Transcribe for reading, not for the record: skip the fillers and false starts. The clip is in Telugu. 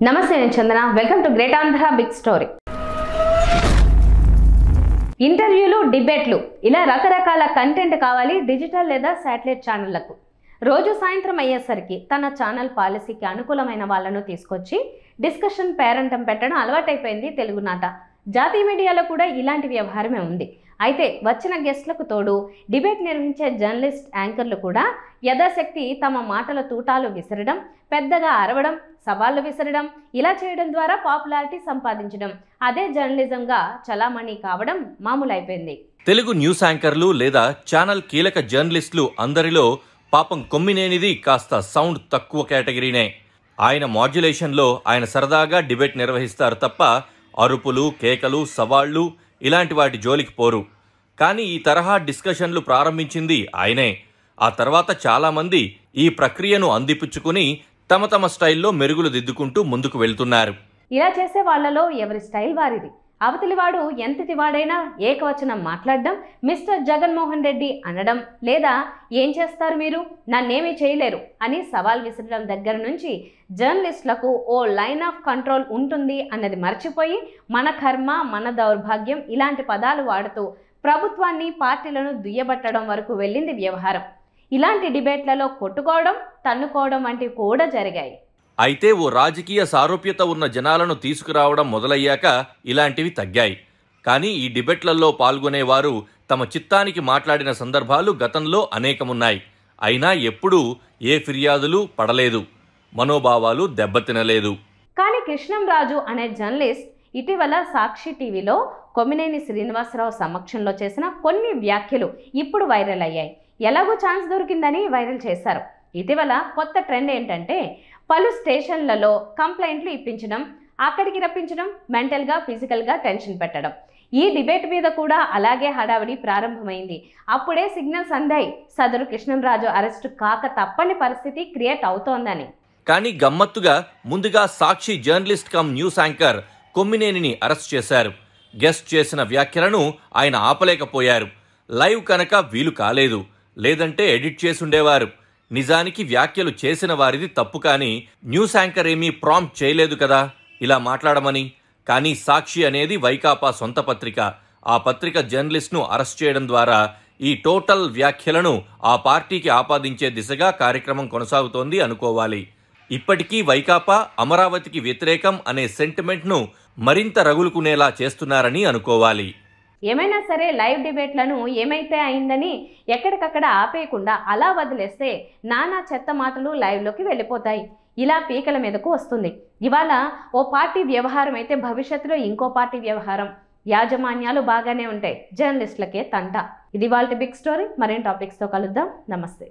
నమస్తే, నేను Chandana. Welcome to great Andhra big story. ఇంటర్వ్యూలు, డిబేట్లు ఇలా రకరకాల కంటెంట్ కావాలి డిజిటల్ లేదా శాటిలైట్ ఛానళ్లకు. రోజు సాయంత్రం అయ్యేసరికి తన ఛానల్ పాలసీకి అనుకూలమైన వాళ్ళను తీసుకొచ్చి డిస్కషన్, పేరంటం పెట్టడం అలవాటైపోయింది తెలుగునాట. జాతీయ మీడియాలో కూడా ఇలాంటి వ్యవహారమే ఉంది. అయితే వచ్చిన గెస్ట్లకు తోడు డిబేట్ నిర్వహించే జర్నలిస్ట్, యాంకర్లు కూడా యథాశక్తి తమ మాటల తూటాలు విసరడం, పెద్దగా అరవడం, సవాళ్లు విసరడం, ఇలా చేయడం ద్వారా పాపులారిటీ సంపాదించడం, అదే జర్నలిజంగా చలామణి కావడం మామూలైపోయింది. తెలుగు న్యూస్ యాంకర్లు లేదా ఛానల్ కీలక జర్నలిస్టులు అందరిలో పాపం కొమ్మినేనిది కాస్త సౌండ్ తక్కువ కేటగిరీనే. ఆయన మాడ్యులేషన్లో ఆయన సరదాగా డిబేట్ నిర్వహిస్తారు తప్ప అరుపులు, కేకలు, సవాళ్లు ఇలాంటి వాటి జోలికి పోరు. కానీ ఈ తరహా డిస్కషన్లు ప్రారంభించింది ఆయనే. ఆ తర్వాత చాలామంది ఈ ప్రక్రియను అందిపుచ్చుకుని తమ తమ స్టైల్లో మెరుగులు దిద్దుకుంటూ ముందుకు వెళ్తున్నారు. ఇలా చేసే వాళ్లలో ఎవరి స్టైల్ వారిది. అవతలివాడు ఎంతటి వాడైనా ఏకవచనం మాట్లాడడం, మిస్టర్ జగన్మోహన్ రెడ్డి అనడం, లేదా ఏం చేస్తారు మీరు, నన్నేమీ చేయలేరు అని సవాల్ విసరడం దగ్గర నుంచి జర్నలిస్టులకు ఓ లైన్ ఆఫ్ కంట్రోల్ ఉంటుంది అన్నది మర్చిపోయి మన కర్మ, మన దౌర్భాగ్యం ఇలాంటి పదాలు వాడుతూ ప్రభుత్వాన్ని, పార్టీలను దుయ్యబట్టడం వరకు వెళ్ళింది వ్యవహారం. ఇలాంటి డిబేట్లలో కొట్టుకోవడం, తన్నుకోవడం వంటివి కూడా జరిగాయి. అయితే ఓ రాజకీయ సారూప్యత ఉన్న జనాలను తీసుకురావడం మొదలయ్యాక ఇలాంటివి తగ్గాయి. కానీ ఈ డిబేట్లలో పాల్గొనేవారు తమ చిత్తానికి మాట్లాడిన సందర్భాలు గతంలో అనేకమున్నాయి. అయినా ఎప్పుడూ ఏ ఫిర్యాదులు పడలేదు, మనోభావాలు దెబ్బతినలేదు. కానీ కృష్ణంరాజు అనే జర్నలిస్ట్ ఇటీవల సాక్షి టీవీలో కొమ్మినేని శ్రీనివాసరావు సమక్షంలో చేసిన కొన్ని వ్యాఖ్యలు ఇప్పుడు వైరల్ అయ్యాయి. ఎలాగో ఛాన్స్ దొరికిందని వైరల్ చేశారు. ఇటీవల కొత్త ట్రెండ్ ఏంటంటే పలు స్టేషన్లలో కంప్లైంట్లు ఇప్పించడం, అక్కడికి రప్పించడం, మెంటల్గా, ఫిజికల్గా టెన్షన్ పెట్టడం. ఈ డిబేట్ మీద కూడా అలాగే హడావిడి ప్రారంభమైంది. అప్పుడే సిగ్నల్స్ అందాయి సదరు కృష్ణంరాజు అరెస్టు కాక తప్పని పరిస్థితి క్రియేట్ అవుతోందని. కానీ గమ్మత్తుగా ముందుగా Sakshi journalist cum news anchor కొమ్మినేనిని అరెస్ట్ చేశారు. గెస్ట్ చేసిన వ్యాఖ్యలను ఆయన ఆపలేకపోయారు. లైవ్ కనుక వీలు కాలేదు, లేదంటే ఎడిట్ చేసుండేవారు. నిజానికి వ్యాఖ్యలు చేసిన వారిది తప్పు, కానీ న్యూస్ యాంకర్ ఏమీ ప్రాంప్ట్ చేయలేదు కదా ఇలా మాట్లాడమని. కానీ సాక్షి అనేది వైకాపా సొంత పత్రిక. ఆ పత్రిక జర్నలిస్ట్ను అరెస్ట్ చేయడం ద్వారా ఈ టోటల్ వ్యాఖ్యలను ఆ పార్టీకి ఆపాదించే దిశగా కార్యక్రమం కొనసాగుతోంది అనుకోవాలి. ఇప్పటికీ వైకాపా అమరావతికి వ్యతిరేకం అనే సెంటిమెంట్ను మరింత రగులుకునేలా చేస్తున్నారని అనుకోవాలి. ఏమైనా సరే లైవ్ డిబేట్లను ఏమైతే అయిందని ఎక్కడికక్కడ ఆపేయకుండా అలా వదిలేస్తే నానా చెత్త మాటలు లైవ్లోకి వెళ్ళిపోతాయి. ఇలా పీకల మీదకు వస్తుంది. ఇవాళ ఓ పార్టీ వ్యవహారం అయితే భవిష్యత్తులో ఇంకో పార్టీ వ్యవహారం. యాజమాన్యాలు బాగానే ఉంటాయి, జర్నలిస్టులకే తంట. ఇది వాళ్ళ బిగ్ స్టోరీ. మరిన్ని టాపిక్స్తో కలుద్దాం. నమస్తే.